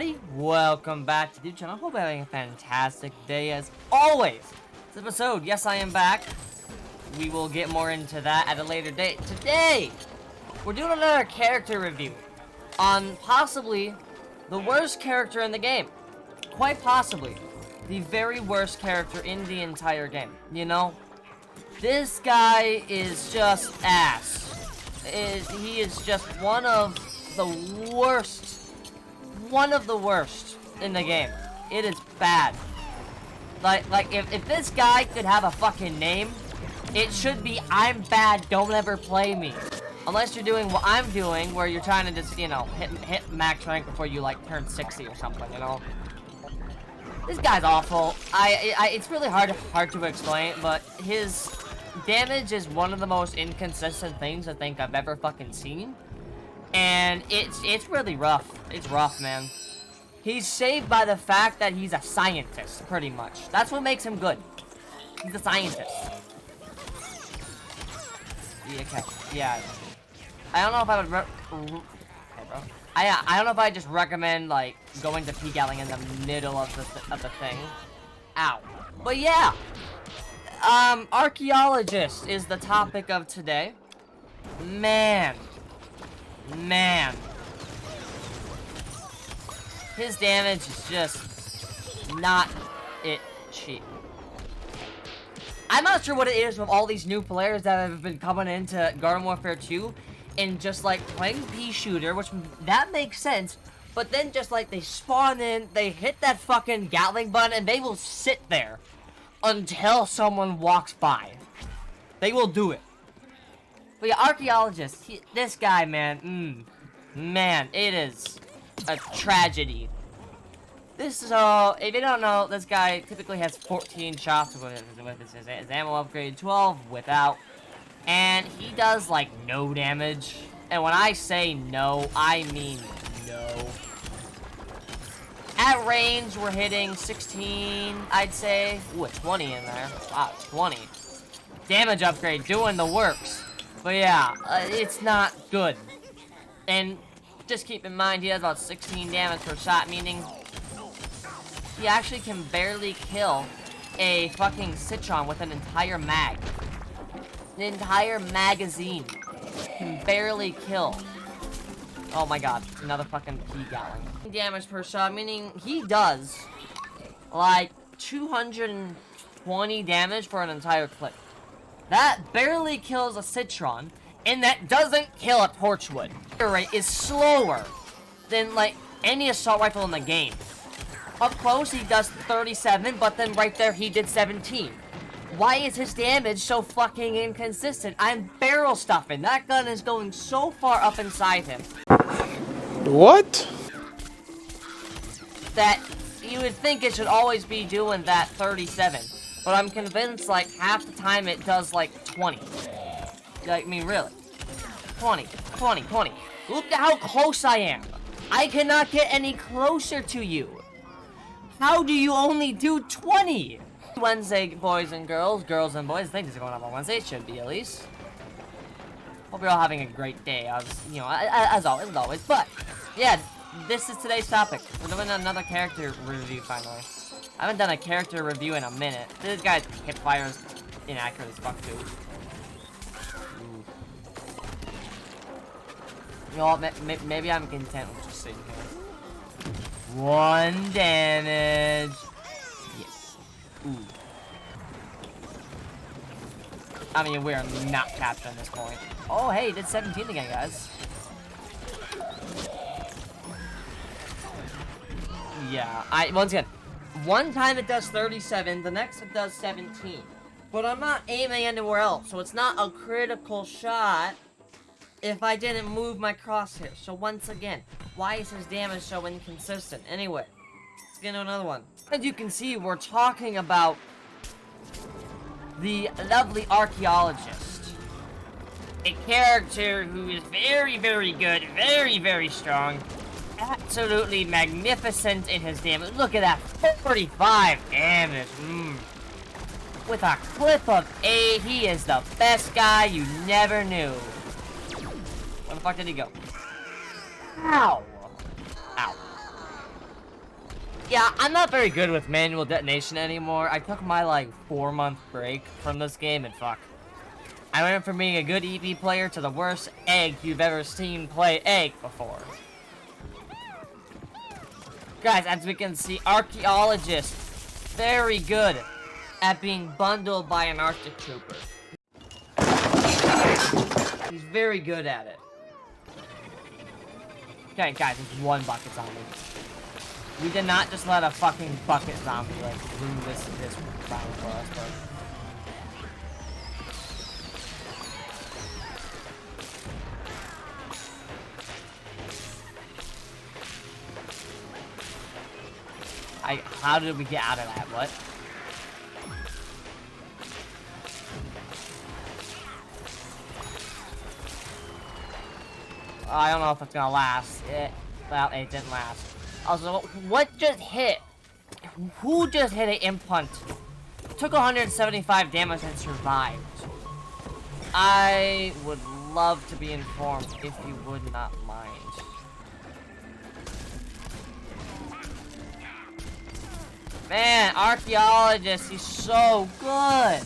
everybody, welcome back to the channel. Hope you're having a fantastic day as always. This episode, yes, I am back. We will get more into that at a later date. Today, we're doing another character review on possibly the worst character in the game. Quite possibly the very worst character in the entire game. You know, this guy is just ass. He is just one of the worst in the game. It is bad. Like if this guy could have a fucking name, it should be I'm bad, don't ever play me. Unless you're doing what I'm doing, where you're trying to just, you know, hit max rank before you like turn 60 or something, you know. This guy's awful. It's really hard to explain, but his damage is one of the most inconsistent things I think I've ever fucking seen. And it's really rough. It's rough, man. He's saved by the fact that he's a scientist, pretty much. That's what makes him good. He's a scientist. Yeah, okay. Yeah. I don't know if I would hey, bro. I don't know if I just recommend like going to P-galling in the middle of the thing. Ow. But yeah. Archaeologist is the topic of today. Man. His damage is just not it cheap. I'm not sure what it is with all these new players that have been coming into Garden Warfare 2 and just like playing P-shooter, which that makes sense, but then just like they spawn in, they hit that fucking Gatling button, and they will sit there until someone walks by. They will do it. But yeah, Archaeologist, this guy, man, man, it is a tragedy. This is, if you don't know, this guy typically has 14 shots with his ammo upgrade, 12 without, and he does, like, no damage. And when I say no, I mean no. At range, we're hitting 16, I'd say. Ooh, a 20 in there. Wow, 20. Damage upgrade, doing the works. But yeah, it's not good. And just keep in mind, he has about 16 damage per shot, meaning he actually can barely kill a fucking Citron with an entire mag. An entire magazine can barely kill. Oh my god, another fucking P-galling. Damage per shot, meaning he does like 220 damage for an entire clip. That barely kills a Citron, and that doesn't kill a Torchwood. The rate is slower than, like, any assault rifle in the game. Up close, he does 37, but then right there, he did 17. Why is his damage so fucking inconsistent? I'm barrel stuffing. That gun is going so far up inside him. What? That you would think it should always be doing that 37. But I'm convinced, like, half the time it does, like, 20. Like, I mean, really. 20. Look at how close I am. I cannot get any closer to you. How do you only do 20? Wednesday, boys and girls and boys. I think this is going on Wednesday. It should be, at least. Hope you're all having a great day, you know, as always. But, yeah, this is today's topic. We're doing another character review, finally. I haven't done a character review in a minute. This guy's hip fire is inaccurate as fuck, too. Ooh. You know what, maybe I'm content with just sitting here. 1 damage. Yes. Ooh. I mean, we're not capturing this point. Oh, hey, did 17 again, guys. Yeah, once again, one time it does 37, the next it does 17. But I'm not aiming anywhere else, so it's not a critical shot if I didn't move my crosshair. So once again, why is his damage so inconsistent? Anyway, let's get into another one. As you can see, we're talking about the lovely Archaeologist. A character who is very, very good, very, very strong. Absolutely magnificent in his damage. Look at that, 45 damage. With a clip of 8, he is the best guy you never knew. Where the fuck did he go? Ow! Ow. Yeah, I'm not very good with manual detonation anymore. I took my, like, 4-month break from this game, and fuck. I went from being a good EP player to the worst egg you've ever seen play egg before. Guys, as we can see, Archaeologist, very good at being bundled by an Arctic Trooper. He's very good at it. Okay, guys, it's one bucket zombie. We did not just let a fucking bucket zombie, like, ruin this round for us, but... How did we get out of that? What? I don't know if it's gonna last. Well, it didn't last. Also, what just hit? Who just hit an impunt? Took 175 damage and survived. I would love to be informed if you would not mind. Man, Archaeologist, he's so good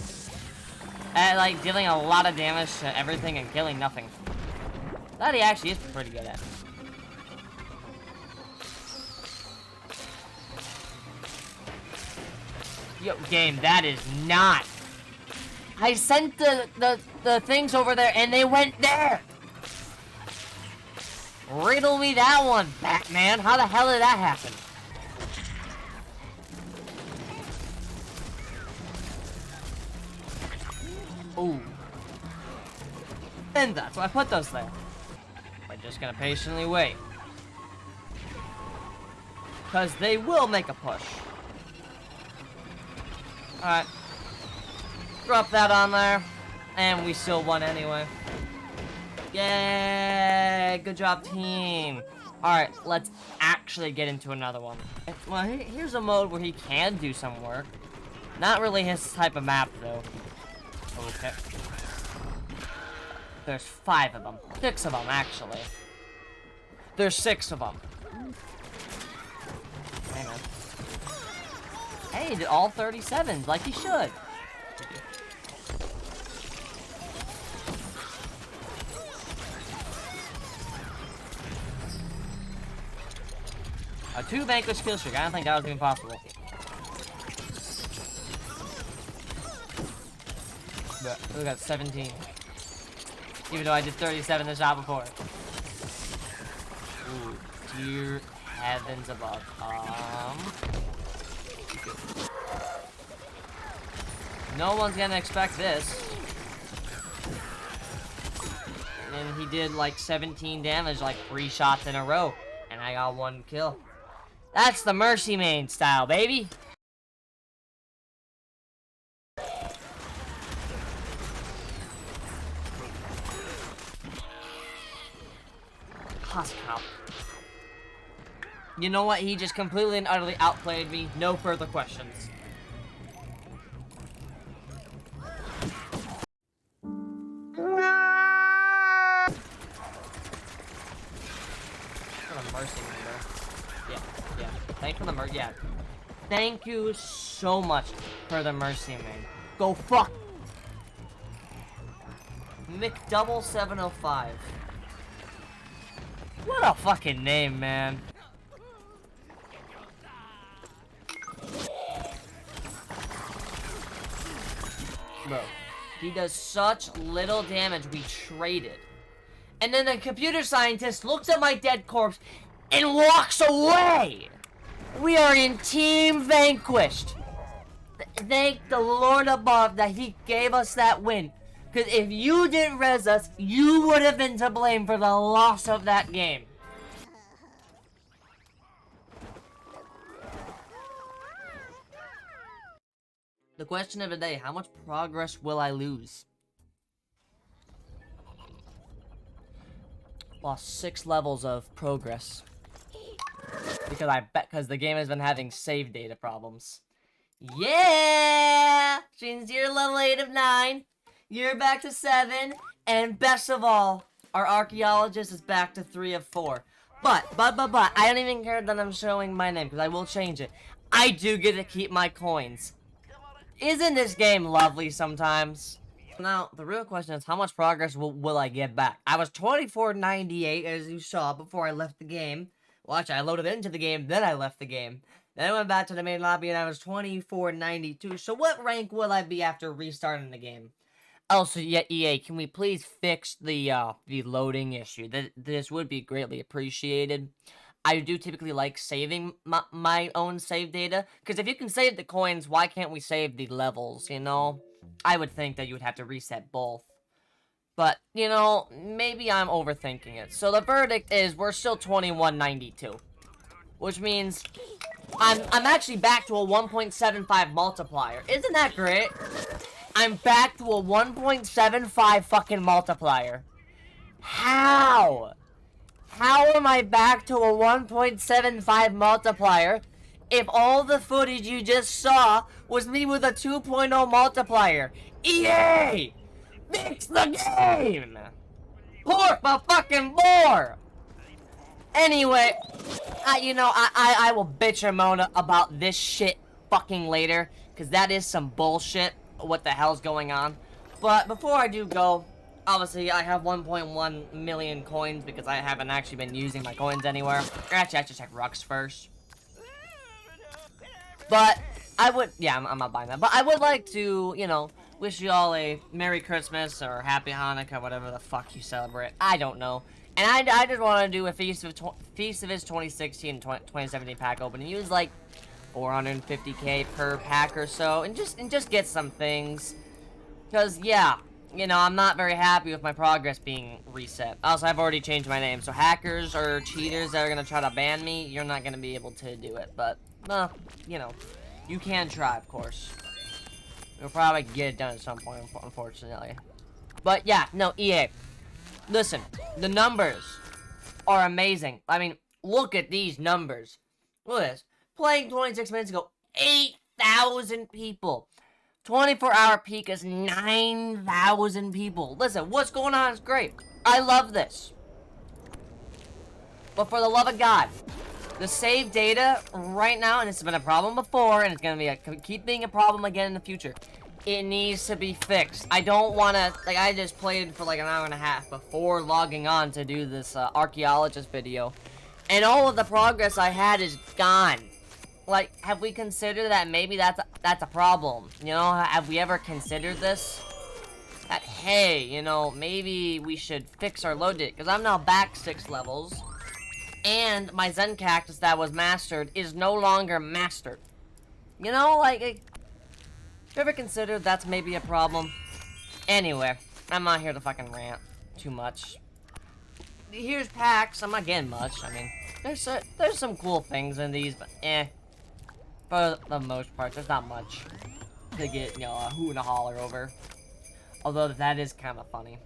at, like, dealing a lot of damage to everything and killing nothing. That he actually is pretty good at. Yo, game, that is not. I sent the things over there and they went there. Riddle me that one, Batman. How the hell did that happen? Ooh. And that's why I put those there. We're just gonna patiently wait. Because they will make a push. Alright. Drop that on there. And we still won anyway. Yay! Good job, team. Alright, let's actually get into another one. Well, here's a mode where he can do some work. Not really his type of map, though. Okay. There's 5 of them. 6 of them, actually. There's 6 of them. Hey, man. Hey, he did all 37s, like he should. A 2 vanquish kill streak. I don't think that was even possible. But we got 17. Even though I did 37 the shot before. Ooh, dear heavens above. No one's gonna expect this. And he did like 17 damage, like 3 shots in a row. And I got 1 kill. That's the Mercy main style, baby. Cop. You know what? He just completely and utterly outplayed me. No further questions. For the mercy, yeah. Thank for the mercy. Yeah. Thank you so much for the mercy, man. Go fuck. McDouble705. What a fucking name, man. Bro, he does such little damage, we traded. And then the computer scientist looks at my dead corpse and walks away! We are in Team Vanquished. Thank the Lord above that he gave us that win. Because if you didn't res us, you would have been to blame for the loss of that game. The question of the day, how much progress will I lose? Lost 6 levels of progress. Because the game has been having save data problems. Yeah! Since you're level 8 of 9. You're back to 7, and best of all, our archaeologist is back to 3 of 4. But, I don't even care that I'm showing my name, because I will change it. I do get to keep my coins. Isn't this game lovely sometimes? Now, the real question is, how much progress will I get back? I was 2498, as you saw, before I left the game. Well, actually, I loaded into the game, then I left the game. Then I went back to the main lobby, and I was 2492. So what rank will I be after restarting the game? Also, yeah, EA, can we please fix the loading issue? This would be greatly appreciated. I do typically like saving my own save data, because if you can save the coins, why can't we save the levels, you know? I would think that you would have to reset both. But, you know, maybe I'm overthinking it. So the verdict is we're still 2192. Which means I'm actually back to a 1.75 multiplier. Isn't that great? I'm back to a 1.75 fucking multiplier. How? How am I back to a 1.75 multiplier if all the footage you just saw was me with a 2.0 multiplier? EA! Fix the game! Pour for fucking more! Anyway, I will bitch and moan about this shit fucking later, because that is some bullshit. What the hell's going on? But before I do go, obviously I have 1.1 million coins because I haven't actually been using my coins anywhere. Actually, I should check Rux first. But I would, yeah, I'm not buying that. But I would like to, you know, wish you all a Merry Christmas or Happy Hanukkah, whatever the fuck you celebrate. I don't know. And I just want to do a Feast of His 2016 and 2017 pack opening. Use like 450k per pack or so, and just get some things. Cause yeah, you know, I'm not very happy with my progress being reset. Also, I've already changed my name, so hackers or cheaters that are gonna try to ban me, you're not gonna be able to do it. But, you know, you can try, of course. You'll probably get it done at some point, unfortunately. But yeah, no, EA. Listen, the numbers are amazing. I mean, look at these numbers. Look at this. Playing 26 minutes ago, 8,000 people. 24-hour peak is 9,000 people. Listen, what's going on is great. I love this. But for the love of God, the save data right now, and it's been a problem before, and it's going to keep being a problem again in the future. It needs to be fixed. I don't want to, like, I just played for like an hour and a half before logging on to do this archaeologist video. And all of the progress I had is gone. Like, have we considered that maybe that's a problem? You know, have we ever considered this? That, hey, you know, maybe we should fix our load date. Because I'm now back 6 levels. And my Zen Cactus that was mastered is no longer mastered. You know, like, have you ever considered that's maybe a problem? Anyway, I'm not here to fucking rant too much. Here's packs. I'm not getting much. I mean, there's some cool things in these, but for the most part, there's not much to get, you know, a hoot and a holler over. Although that is kind of funny.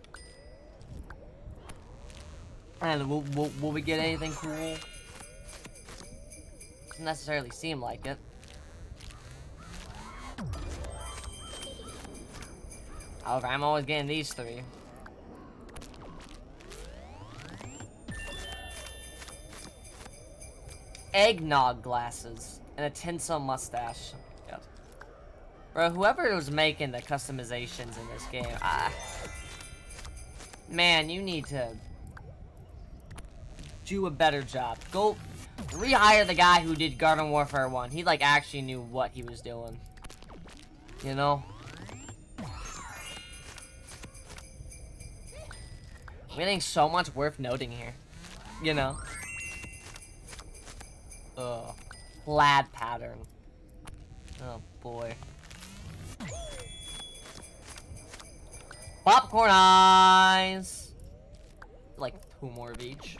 And will we get anything cool? Doesn't necessarily seem like it. However, I'm always getting these 3. Eggnog glasses and a tinsel mustache. God. Bro, whoever was making the customizations in this game, man, you need to do a better job. Go rehire the guy who did Garden Warfare 1. He like actually knew what he was doing. You know? I'm getting so much worth noting here. You know? Ugh. Plaid pattern. Oh boy. Popcorn eyes! Like 2 more of each.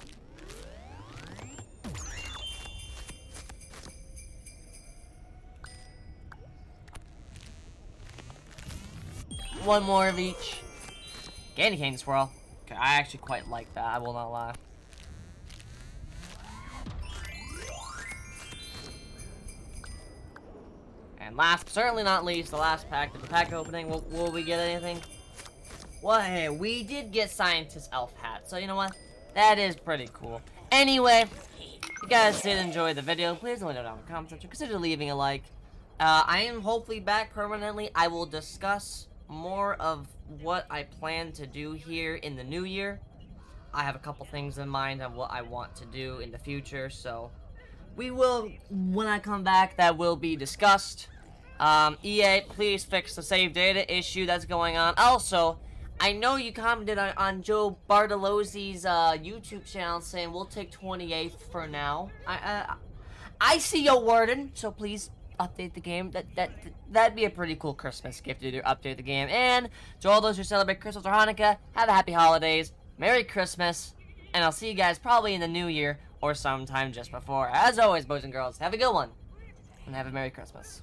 One more of each. Candy cane swirl. Okay, I actually quite like that, I will not lie. And last, but certainly not least, the last pack, the pack opening. Will we get anything? Well, hey, we did get Scientist Elf hat, so you know what? That is pretty cool. Anyway, if you guys did enjoy the video, please let me know down in the comment section. Consider leaving a like. I am hopefully back permanently. I will discuss more of what I plan to do here in the new year. I have a couple things in mind on what I want to do in the future, so we will, when I come back, that will be discussed. EA, please fix the save data issue that's going on. Also, I know you commented on Joe Bartolozzi's YouTube channel saying we'll take 28th for now. I see your wording, so please update the game. That'd be a pretty cool Christmas gift to do, update the game. And to all those who celebrate Christmas or Hanukkah, have a happy holidays, Merry Christmas, and I'll see you guys probably in the new year or sometime just before. As always, boys and girls, have a good one, and have a Merry Christmas.